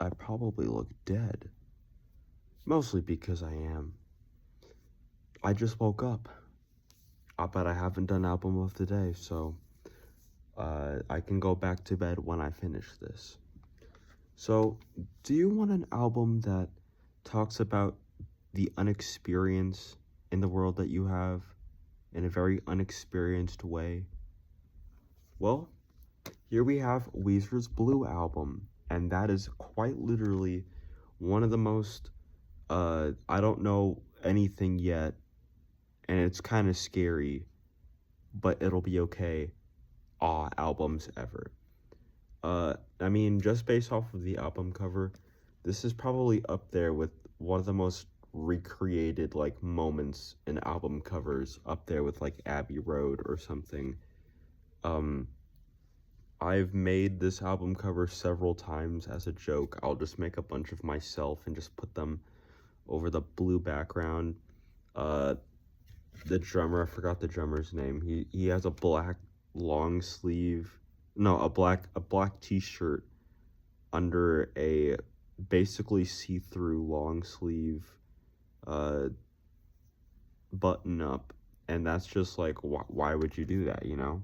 I probably look dead. Mostly because I am. I just woke up. But I haven't done album of the day, so I can go back to bed when I finish this. So, do you want an album that talks about the unexperience in the world that you have in a very unexperienced way? Well, here we have Weezer's Blue album, and that is quite literally one of the most, I don't know anything yet, and it's kind of scary, but it'll be okay, albums ever. I mean, just based off of the album cover, this is probably up there with one of the most recreated, like, moments in album covers, up there with, like, Abbey Road or something. Um, I've made this album cover several times as a joke. I'll just make a bunch of myself and just put them over the blue background. The drummer, I forgot the drummer's name. He has a black long sleeve, no, a black t-shirt under a basically see-through long sleeve uh button up, and that's just like, why would you do that, you know?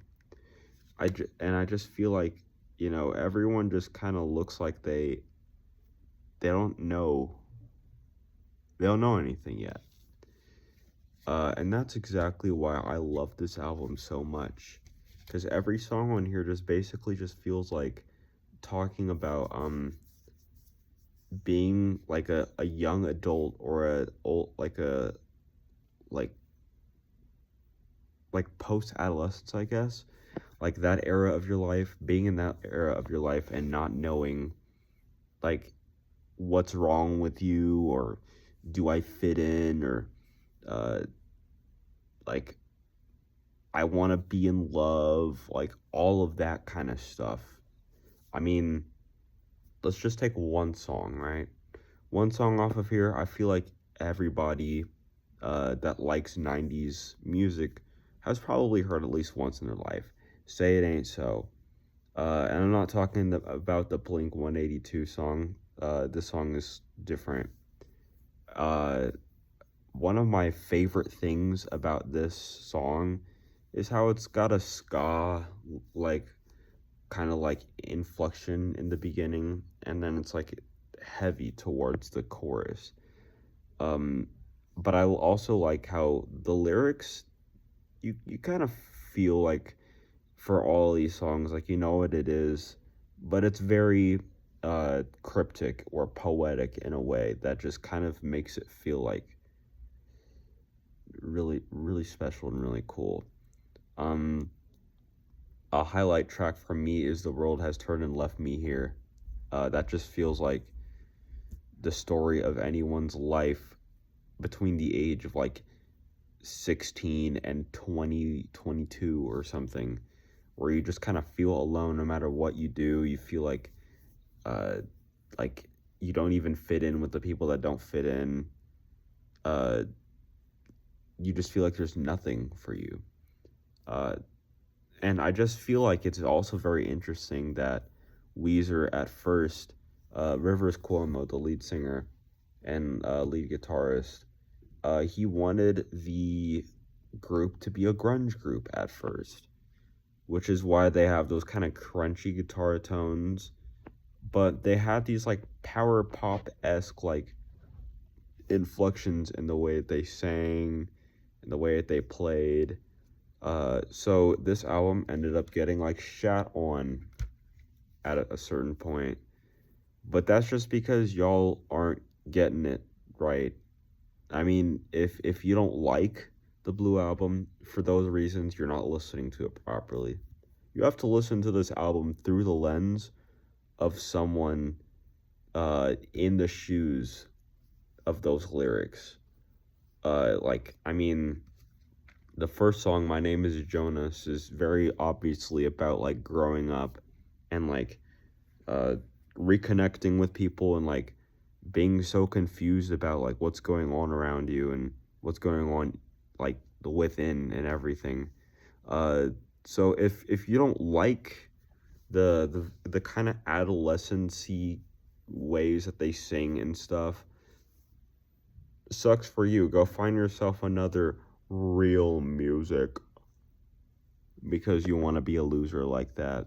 I just feel like, everyone just kind of looks like they don't know they don't know anything yet. And that's exactly why I love this album so much, because every song on here just basically just feels like talking about being like a young adult, or a old like like post adolescence, I guess, like that era of your life, being in that era of your life and not knowing, like, what's wrong with you, or do I fit in, or uh like, I want to be in love, like all of that kind of stuff. I mean, let's just take one song, right? One song off of here. I feel like everybody that likes 90s music has probably heard at least once in their life. Say It Ain't So. And I'm not talking about the Blink 182 song. This song is different. Uh, One of my favorite things about this song is how it's got a ska, like, kind of like inflection in the beginning, and then it's like heavy towards the chorus. Um, but I also like how the lyrics, you kind of feel like, for all these songs, like, you know what it is, but it's very cryptic or poetic in a way that just kind of makes it feel like really, really special and really cool. Um, a highlight track for me is The World Has Turned and Left Me Here. That just feels like the story of anyone's life between the age of like 16 and 22 or something, where you just kind of feel alone no matter what you do. You feel uh like you don't even fit in with the people that don't fit in. uh you just feel like there's nothing for you. uh and I just feel like it's also very interesting that Weezer at first, Rivers Cuomo, the lead singer and lead guitarist, he wanted the group to be a grunge group at first, which is why they have those kind of crunchy guitar tones. But they had these like power pop esque, like, inflections in the way that they sang and the way that they played. So this album ended up getting like shat on at a certain point, but that's just because y'all aren't getting it right. I mean, if you don't like the Blue album for those reasons, you're not listening to it properly. You have to listen to this album through the lens of someone in the shoes of those lyrics. Like, I mean, the first song, My Name is Jonas, is very obviously about like growing up and like uh reconnecting with people, and like being so confused about like what's going on around you and what's going on, like, the within and everything. uh so if you don't like the kind of adolescency ways that they sing and stuff. Sucks for you. Go find yourself another real music because you want to be a loser like that.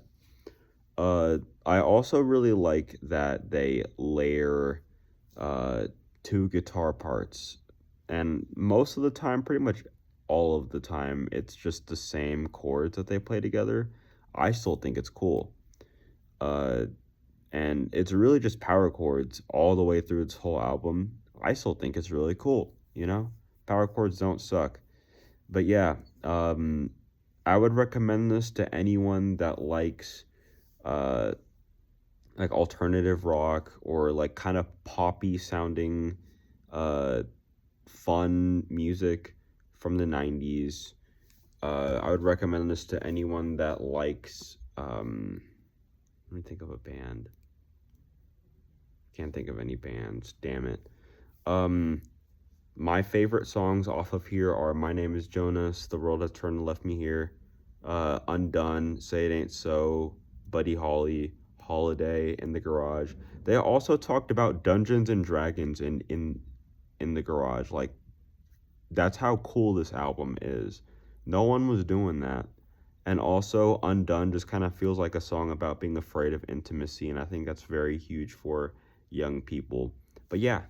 I also really like that they layer uh, two guitar parts, and most of the time, pretty much all of the time, it's just the same chords that they play together. I still think it's cool. Uh, and it's really just power chords all the way through its whole album. I still think it's really cool, you know? Power chords don't suck. But yeah, I would recommend this to anyone that likes uh like alternative rock or like kind of poppy sounding uh fun music from the 90s. I would recommend this to anyone that likes let me think of a band. Can't think of any bands, damn it. Um my favorite songs off of here are My Name is Jonas, The World Has Turned and Left Me Here, Undone, Say It Ain't So, Buddy Holly, Holiday, In the Garage. They also talked about Dungeons and Dragons in the garage. Like, that's how cool this album is. No one was doing that. And also, Undone just kind of feels like a song about being afraid of intimacy, and I think that's very huge for young people. But yeah,